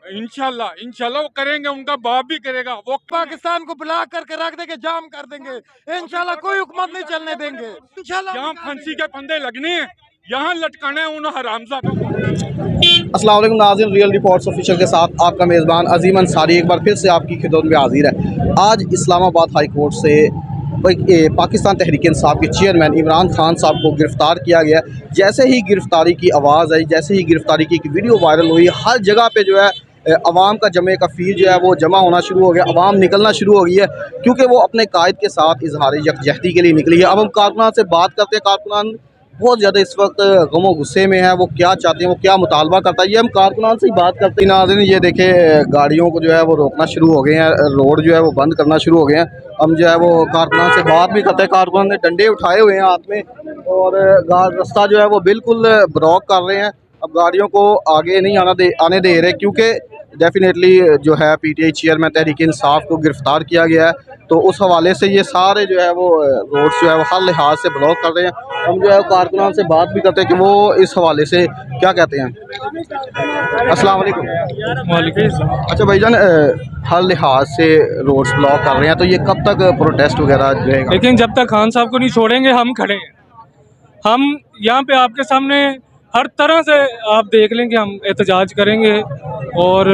इंशाल्लाह इंशाल्लाह वो करेंगे, उनका बाप भी करेगा। वो पाकिस्तान को ब्लॉक करके रख देंगे, जाम कर देंगे इंशाल्लाह, कोई हुकूमत नहीं चलने देंगे इंशाल्लाह। यहाँ फांसी के फंदे लगने हैं, यहाँ लटकाना है उन हरामजादों को। अस्सलाम वालेकुम नाज़रीन, रियल रिपोर्ट्स ऑफिशियल के साथ आपका मेज़बान अजीम अंसारी एक बार फिर से आपकी खिदमत में हाजिर है। आज इस्लामाबाद हाई कोर्ट से पाकिस्तान तहरीक इंसाफ के चेयरमैन इमरान खान साहब को गिरफ़्तार किया गया। जैसे ही गिरफ़्तारी की आवाज़ आई, जैसे ही गिरफ़्तारी की एक वीडियो वायरल हुई, हर जगह पे जो है अवाम का जमे का फील जो है वो जमा होना शुरू हो गया, अवाम निकलना शुरू हो गई है, क्योंकि वो अपने कायद के साथ इजहार यकजहती के लिए निकली है। अब हम कारकुनान से बात करते हैं। कारकुनान बहुत ज़्यादा इस वक्त गम और गुस्से में है, वो क्या चाहते हैं, वो क्या मुतालबा करता है, ये हम कारकुनान से ही बात करते हैं। नाज़रीन ये देखें, गाड़ियों को जो है वो रोकना शुरू हो गए हैं, रोड जो है वो बंद करना शुरू हो गए हैं। हम जो है वो कारकुनान से बात भी करते हैं। कारकुनान ने डंडे उठाए हुए हैं हाथ में और रास्ता जो है वो बिल्कुल ब्लॉक कर रहे हैं। अब गाड़ियों को आगे नहीं आने दे रहे, क्योंकि डेफिनेटली जो है पीटीआई चेयरमैन तहरीक इंसाफ को गिरफ़्तार किया गया है, तो उस हवाले से ये सारे जो है वो रोड्स जो है वो हर लिहाज से ब्लॉक कर रहे हैं। हम जो है कारकुनान से बात भी करते हैं कि वो इस हवाले से क्या कहते हैं। अस्सलाम वालेकुम। वालेकुम। अच्छा भाईजान, हर लिहाज से रोड्स ब्लॉक कर रहे हैं, तो ये कब तक प्रोटेस्ट वगैरह रहेगा? लेकिन जब तक खान साहब को नहीं छोड़ेंगे हम खड़े हैं। हम यहाँ पे आपके सामने हर तरह से आप देख लें कि हम एहतजाज करेंगे और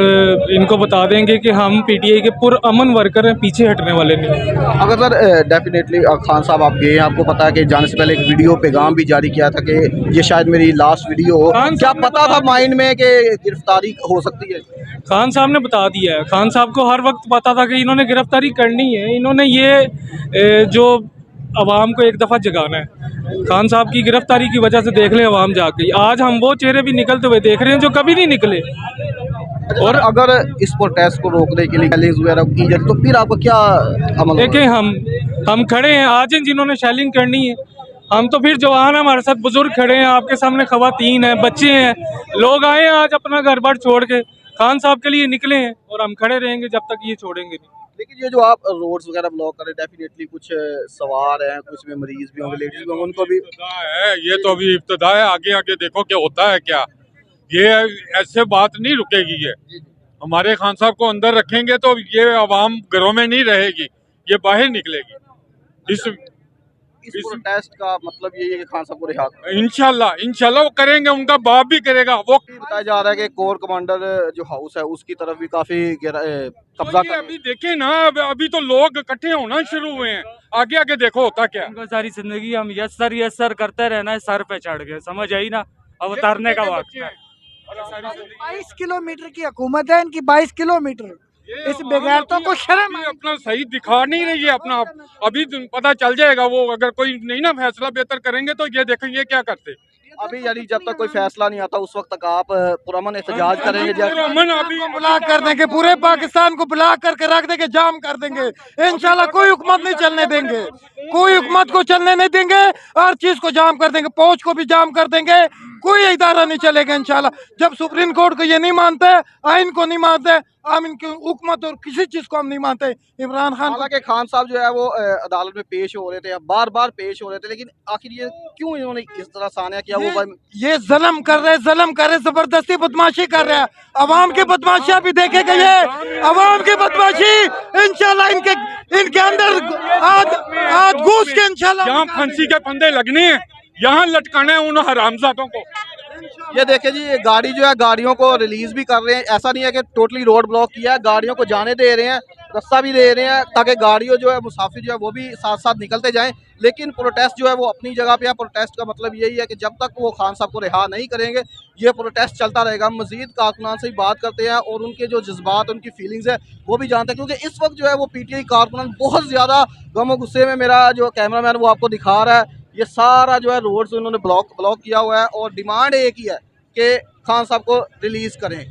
इनको बता देंगे कि हम पीटीआई के पुरअमन वर्कर हैं, पीछे हटने वाले नहीं। अगर सर डेफिनेटली खान साहब आप गए हैं, आपको पता है कि जाने से पहले एक वीडियो पैगाम भी जारी किया था कि ये शायद मेरी लास्ट वीडियो हो, क्या पता था माइंड में कि गिरफ्तारी हो सकती है? खान साहब ने बता दिया है। खान साहब को हर वक्त पता था कि इन्होंने गिरफ्तारी करनी है, इन्होंने ये जो अवाम को एक दफ़ा जगाना है। खान साहब की गिरफ्तारी की वजह से देख लें अवाम जाग गई। आज हम वो चेहरे भी निकलते हुए देख रहे हैं जो कभी नहीं निकले। और अगर इस प्रोटेस्ट को रोकने के लिए रैलीज वगैरह की जाए तो फिर आपको क्या अमल? देखें, हम खड़े हैं आज जिन्होंने शैलिंग करनी है। हम तो फिर जवान हैं, हमारे साथ बुजुर्ग खड़े हैं, आपके सामने खवातीन हैं, बच्चे हैं, लोग आए हैं आज अपना घर बार छोड़ के खान साहब के लिए निकले हैं, और हम खड़े रहेंगे जब तक ये छोड़ेंगे नहीं। लेकिन ये जो आप रोड्स वगैरह ब्लॉक कर रहे हैं, डेफिनेटली कुछ सवार हैं, कुछ में मरीज भी होंगे, लेडीज भी होंगे, उनको भी है। ये तो अभी इब्तदा है, आगे आगे देखो क्या होता है। क्या ये ऐसे बात नहीं रुकेगी। ये हमारे खान साहब को अंदर रखेंगे तो ये आवाम घरों में नहीं रहेगी, ये बाहर निकलेगी। इस प्रोटेस्ट का मतलब ये है कि खान साहब को रिहा इंशाल्लाह इंशाल्लाह वो करेंगे, उनका बाप भी करेगा। वो बताया जा रहा है कि कोर कमांडर जो हाउस है उसकी तरफ भी काफी कब्जा कर। अभी देखे ना, अभी तो लोग इकट्ठे होना शुरू हुए हैं, आगे आगे देखो होता क्या। उनको सारी जिंदगी हम यस सर करते रहना है, सर पे चढ़ गए, समझ आई ना, अब उतारने का वक्त है। 22 किलोमीटर की हुकूमत है इनकी, 22 किलोमीटर। इस बेगैरतों को शर्म अपना सही दिखा नहीं रही है अपना। अभी पता चल जाएगा वो, अगर कोई नहीं ना फैसला बेहतर करेंगे तो ये देखें ये क्या करते। अभी यानी जब तक कोई फैसला नहीं आता उस वक्त तक आप पुरअमन एहतजाज करेंगे? ब्लॉक कर देंगे, पूरे पाकिस्तान को ब्लॉक करके रख देंगे, जाम कर देंगे इंशाल्लाह, कोई हुकूमत नहीं चलने देंगे, कोई हुकूमत को चलने नहीं देंगे, हर चीज को जाम कर देंगे, फौज को भी जाम कर देंगे, कोई इदारा नहीं चलेगा इंशाल्लाह। जब सुप्रीम कोर्ट को ये नहीं मानते, आइन को नहीं मानते, हम इनकी हुकूमत और किसी चीज को हम नहीं मानते। इमरान खान, हालांकि खान साहब जो है वो अदालत में पेश हो रहे थे, बार बार पेश हो रहे थे, लेकिन आखिर ये क्यों इन्होंने इस तरह सानिया किया? ये जुल्म कर रहे, जबरदस्ती बदमाशी कर रहे हैं। अवाम की बदमाशियां भी देखेगा, ये अवाम की बदमाशी इंशाल्लाह इनके अंदर आज घुस के इंशाल्लाह यहाँ फांसी के फंदे लगने हैं, यहाँ लटकाना है उन हरामजादों को। ये देखे जी, ये गाड़ी जो है गाड़ियों को रिलीज भी कर रहे हैं। ऐसा नहीं है कि टोटली रोड ब्लॉक किया है, गाड़ियों को जाने दे रहे हैं, रास्ता भी दे रहे हैं, ताकि गाड़ियों जो है मुसाफिर जो है वो भी साथ साथ निकलते जाएं। लेकिन प्रोटेस्ट जो है वो अपनी जगह पे है। प्रोटेस्ट का मतलब यही है कि जब तक वो खान साहब को रिहा नहीं करेंगे ये प्रोटेस्ट चलता रहेगा। हम मजीद कारकुनान से ही बात करते हैं और उनके जो जज्बात, उनकी फीलिंग्स है वो भी जानते हैं, क्योंकि इस वक्त जो है वो पीटीआई कारकुनान बहुत ज़्यादा गम और गुस्से में। मेरा जो कैमरामैन वो आपको दिखा रहा है, ये सारा जो है रोड्स उन्होंने ब्लॉक किया हुआ है, और डिमांड एक ही है कि खान साहब को रिलीज़ करें।